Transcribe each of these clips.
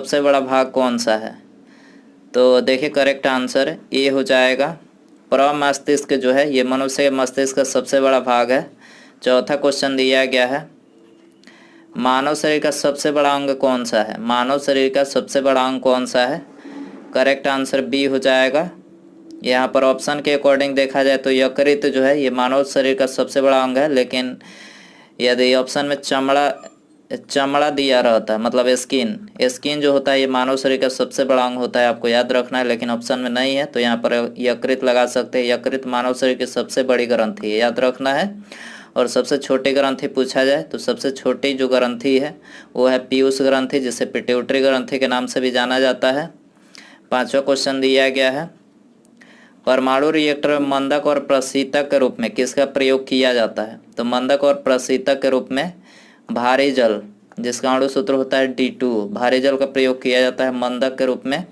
सबसे बड़ा भाग कौन सा है? तो देखिए करेक्ट आंसर ए हो जाएगा। प्रमस्तिष्क जो है ये मनुष्य के मस्तिष्क का सबसे बड़ा भाग है। चौथा क्वेश्चन दिया गया है, मानव शरीर का सबसे बड़ा अंग कौन सा है? मानव शरीर का सबसे बड़ा अंग कौन सा है? करेक्ट आंसर बी हो जाएगा। यहाँ पर ऑप्शन के अकॉर्डिंग देखा जाए तो यकृत जो है ये मानव शरीर का सबसे बड़ा अंग है, लेकिन यदि ऑप्शन में चमड़ा दिया रहता है, मतलब स्किन जो होता है ये मानव शरीर का सबसे बड़ा अंग होता है, आपको याद रखना है, लेकिन ऑप्शन में नहीं है तो यहाँ पर यकृत लगा सकते हैं। यकृत मानव शरीर की सबसे बड़ी ग्रंथि है, याद रखना है। और सबसे छोटी ग्रंथि पूछा जाए तो सबसे छोटी जो ग्रंथि है वो है पीयूष ग्रंथि, जिसे पिट्यूटरी ग्रंथि के नाम से भी जाना जाता है। पांचवा क्वेश्चन दिया गया है, परमाणु रिएक्टर में मंदक और प्रशीतक के रूप में किसका प्रयोग किया जाता है? तो मंदक और प्रशीतक के रूप में भारी जल, जिसका अणु सूत्र होता है D2, भारी जल का प्रयोग किया जाता है मंदक के रूप में।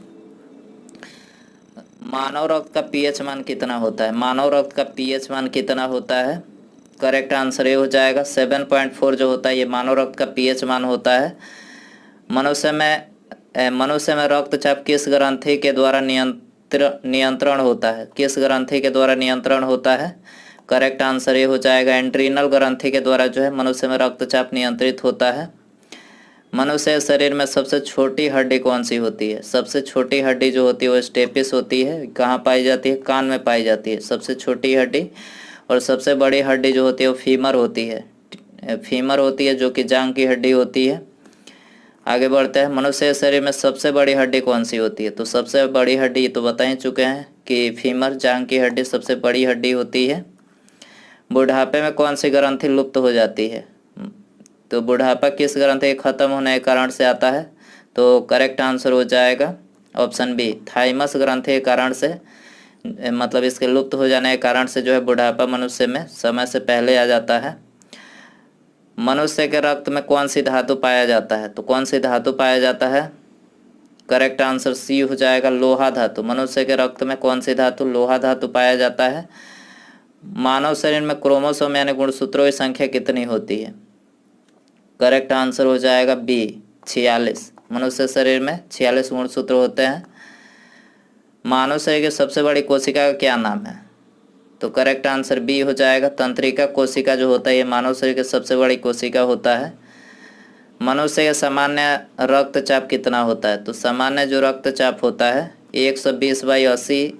मानव रक्त का पीएच मान कितना होता है? मानव रक्त का पीएच मान कितना होता है? करेक्ट आंसर ये हो जाएगा 7.4 जो होता है ये मानव रक्त का पीएच मान होता है। मनुष्य में रक्तचाप किस ग्रंथि के द्वारा नियंत्रण होता है? किस ग्रंथि के द्वारा नियंत्रण होता है? करेक्ट आंसर ये हो जाएगा एंट्रीनल ग्रंथि के द्वारा जो है मनुष्य में रक्तचाप नियंत्रित होता है। मनुष्य शरीर में सबसे छोटी हड्डी कौन सी होती है? सबसे छोटी हड्डी जो होती है वो स्टेपिस होती है। कहाँ पाई जाती है? कान में पाई जाती है सबसे छोटी हड्डी। और सबसे बड़ी हड्डी जो होती है वो फीमर होती है, जो कि जांघ की हड्डी होती है। आगे बढ़ते हैं, मनुष्य शरीर में सबसे बड़ी हड्डी कौन सी होती है? तो सबसे बड़ी हड्डी तो बता ही चुके हैं कि फीमर, जांघ की हड्डी सबसे बड़ी हड्डी होती है। बुढ़ापे में कौन सी ग्रंथि लुप्त हो जाती है? तो बुढ़ापा किस ग्रंथि के खत्म होने के कारण से आता है? तो करेक्ट आंसर हो जाएगा ऑप्शन बी, थाइमस ग्रंथि के कारण से, मतलब इसके लुप्त हो जाने के कारण से जो है बुढ़ापा मनुष्य में समय से पहले आ जाता है। मनुष्य के रक्त में कौन सी धातु पाया जाता है? तो कौन सी धातु पाया जाता है? करेक्ट आंसर सी हो जाएगा, लोहा धातु। मनुष्य के रक्त में कौन सी धातु? लोहा धातु पाया जाता है। मानव शरीर में क्रोमोसोम यानी गुणसूत्रों की संख्या कितनी होती है? करेक्ट आंसर हो जाएगा बी, 46। मनुष्य शरीर में 46 गुणसूत्र होते हैं। मानव शरीर की सबसे बड़ी कोशिका का क्या नाम है? तो करेक्ट आंसर बी हो जाएगा, तंत्रिका कोशिका जो होता है ये मानव शरीर की सबसे बड़ी कोशिका होता है। मनुष्य का सामान्य रक्तचाप कितना होता है? तो सामान्य जो रक्तचाप होता है 120/80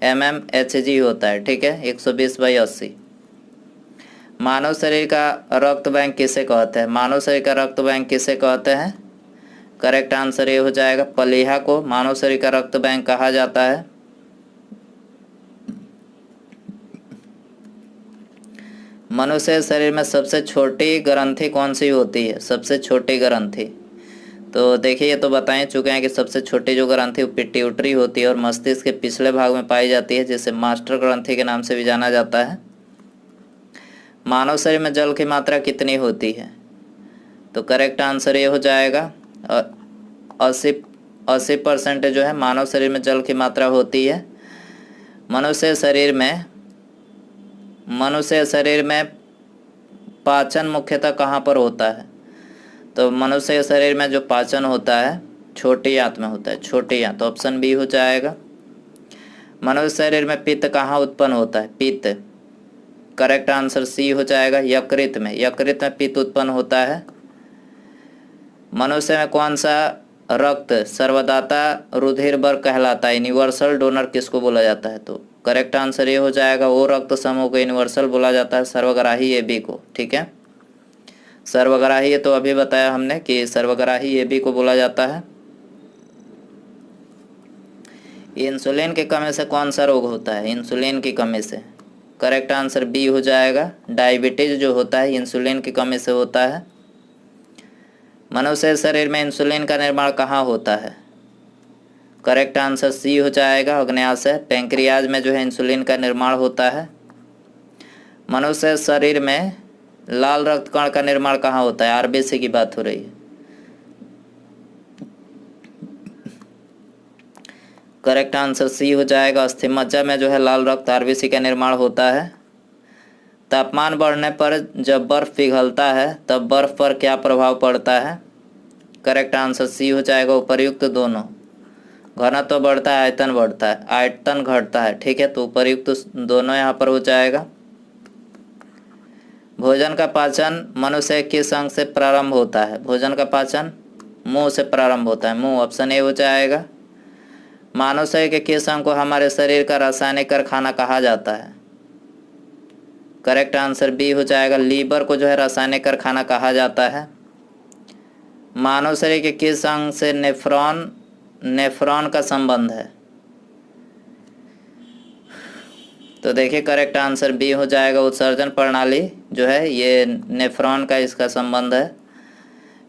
mmHg होता है, ठीक है, 120/80। मानव शरीर का रक्त बैंक किसे कहते हैं? मानव शरीर का रक्त बैंक किसे कहते हैं? करेक्ट आंसर ये हो जाएगा, प्लीहा को मानव शरीर का रक्त बैंक कहा जाता है। मनुष्य शरीर में सबसे छोटी ग्रंथि कौन सी होती है? सबसे छोटी ग्रंथि तो देखिए ये तो बता ही चुके हैं कि सबसे छोटी जो ग्रंथि पिट्यूटरी होती है और मस्तिष्क के पिछले भाग में पाई जाती है, जिसे मास्टर ग्रंथि के नाम से भी जाना जाता है। मानव शरीर में जल की मात्रा कितनी होती है? तो करेक्ट आंसर ये हो जाएगा 80% जो है मानव शरीर में जल की मात्रा होती है। मनुष्य शरीर में पाचन मुख्यतः कहाँ पर होता है? तो मनुष्य शरीर में जो पाचन होता है छोटी आंत में होता है, छोटी आंत, तो ऑप्शन बी हो जाएगा। मनुष्य शरीर में पित्त कहाँ उत्पन्न होता है? पित्त, करेक्ट आंसर सी हो जाएगा, यकृत में पित्त उत्पन्न होता है। मनुष्य में कौन सा रक्त सर्वदाता रुधिर वर्ग कहलाता है? यूनिवर्सल डोनर किसको बोला जाता है? तो करेक्ट आंसर ये हो जाएगा, वो रक्त समूह को यूनिवर्सल बोला जाता है, सर्वग्राही AB को, ठीक है। सर्वग्राही तो अभी बताया हमने कि सर्वग्राही AB को बोला जाता है। इंसुलिन की कमी से कौन सा रोग होता है? इंसुलिन की कमी से, करेक्ट आंसर बी हो जाएगा, डायबिटीज जो होता है इंसुलिन की कमी से होता है। मनुष्य शरीर में इंसुलिन का निर्माण कहाँ होता है? करेक्ट आंसर सी हो जाएगा, अग्न्याशय, पैंक्रियाज में जो है इंसुलिन का निर्माण होता है। मनुष्य शरीर में लाल रक्त कण का निर्माण कहाँ होता है? RBC की बात हो रही है। करेक्ट आंसर सी हो जाएगा, अस्थिमज्जा में जो है लाल रक्त RBC का निर्माण होता है। तापमान बढ़ने पर जब बर्फ पिघलता है तब बर्फ पर क्या प्रभाव पड़ता है? करेक्ट आंसर सी हो जाएगा, उपर्युक्त दोनों। घनत्व तो बढ़ता है, आयतन बढ़ता है, आयतन घटता है, ठीक है, तो उपर्युक्त दोनों यहाँ पर हो जाएगा। भोजन का पाचन मनुष्य के किस अंग से प्रारंभ होता है? भोजन का पाचन मुंह से प्रारंभ होता है, मुंह, ऑप्शन ए हो जाएगा। मानव शरीर के किस अंग को हमारे शरीर का रासायनिक कारखाना कहा जाता है? करेक्ट आंसर बी हो जाएगा, लीवर को जो है रासायनिक कारखाना कहा जाता है। मानव शरीर के किस अंग से नेफ्रॉन का संबंध है? तो देखिए करेक्ट आंसर बी हो जाएगा, उत्सर्जन प्रणाली जो है ये नेफ्रॉन का इसका संबंध है।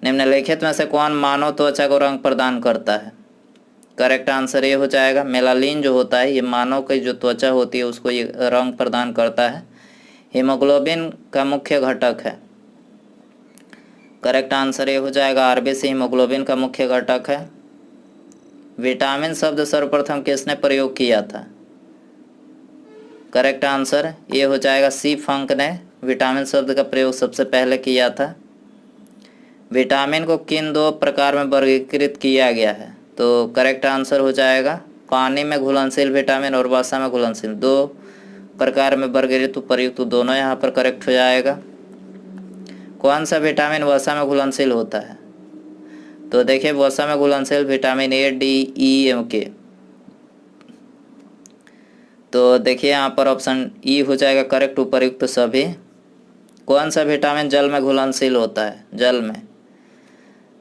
निम्नलिखित में से कौन मानव त्वचा को रंग प्रदान करता है? करेक्ट आंसर ये हो जाएगा, मेलानिन जो होता है ये मानव की जो त्वचा होती है उसको ये रंग प्रदान करता है। हीमोग्लोबिन का मुख्य घटक है। करेक्ट आंसर ये हो जाएगा, आरबीसी हीमोग्लोबिन का मुख्य घटक है। विटामिन शब्द सर्वप्रथम किसने प्रयोग किया था? करेक्ट आंसर ये हो जाएगा, सी फंक ने विटामिन शब्द का प्रयोग सबसे पहले किया था। विटामिन को किन दो प्रकार में वर्गीकृत किया गया है? तो करेक्ट आंसर हो जाएगा, पानी में घुलनशील विटामिन और वसा में घुलनशील, दो प्रकार में वर्गीकृत, उपर्युक्त दोनों यहाँ पर करेक्ट हो जाएगा। कौन सा विटामिन वसा में घुलनशील होता है? तो देखिए वसा में घुलनशील विटामिन ए, डी, ई एवं के। तो देखिए यहाँ पर ऑप्शन ई हो जाएगा करेक्ट, उपर्युक्त सभी। कौन सा विटामिन जल में घुलनशील होता है? जल में,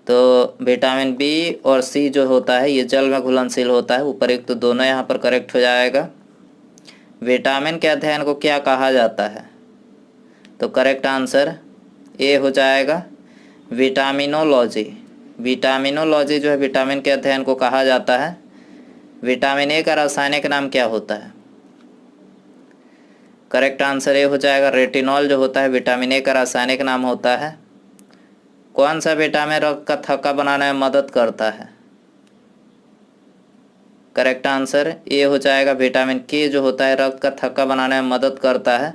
तो विटामिन बी और सी जो होता है ये जल में घुलनशील होता है, उपर्युक्त दोनों यहाँ पर करेक्ट हो जाएगा। विटामिन के अध्ययन को क्या कहा जाता है? तो करेक्ट आंसर ए हो जाएगा, विटामिनोलॉजी। विटामिनोलॉजी जो है विटामिन के अध्ययन को कहा जाता है। विटामिन ए का रासायनिक नाम क्या होता है? करेक्ट आंसर ए हो जाएगा, रेटिनॉल जो होता है विटामिन ए का रासायनिक नाम होता है। कौन सा विटामिन रक्त का थक्का बनाने में मदद करता है? करेक्ट आंसर ए हो जाएगा, विटामिन के जो होता है रक्त का थक्का बनाने में मदद करता है।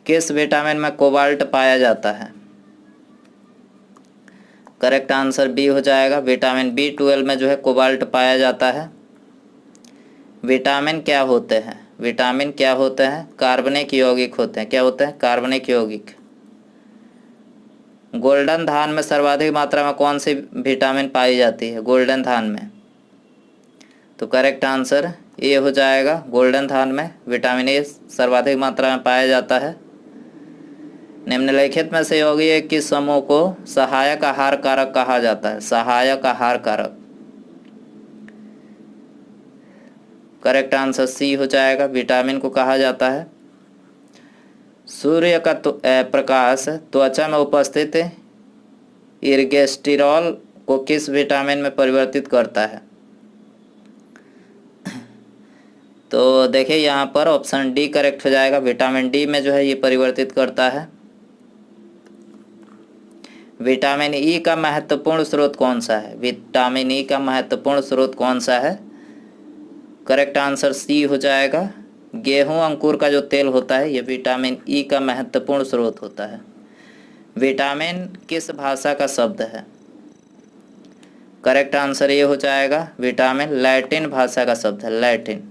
किस विटामिन में कोबाल्ट पाया जाता है? करेक्ट आंसर बी हो जाएगा, विटामिन B12 में जो है कोबाल्ट पाया जाता है। विटामिन क्या होते हैं? विटामिन क्या होते हैं? कार्बनिक यौगिक होते हैं। क्या होते हैं? कार्बनिक यौगिक। गोल्डन धान में सर्वाधिक मात्रा में कौन सी विटामिन पाई जाती है? गोल्डन धान में, तो करेक्ट आंसर ए हो जाएगा, गोल्डन धान में विटामिन ए सर्वाधिक मात्रा में पाया जाता है। निम्नलिखित में से यौगिक किस समूह को सहायक आहार कारक कहा जाता है? सहायक आहार कारक। करेक्ट आंसर सी हो जाएगा, विटामिन को कहा जाता है। सूर्य का प्रकाश त्वचा में उपस्थित इर्गेस्टिरॉल को किस विटामिन में परिवर्तित करता है? तो देखिए यहाँ पर ऑप्शन डी करेक्ट हो जाएगा, विटामिन डी में जो है ये परिवर्तित करता है। विटामिन ई का महत्वपूर्ण स्रोत कौन सा है? विटामिन ई का महत्वपूर्ण स्रोत कौन सा है? करेक्ट आंसर सी हो जाएगा, गेहूं अंकुर का जो तेल होता है ये विटामिन ई का महत्वपूर्ण स्रोत होता है। विटामिन किस भाषा का शब्द है? करेक्ट आंसर ये हो जाएगा, विटामिन लैटिन भाषा का शब्द है, लैटिन।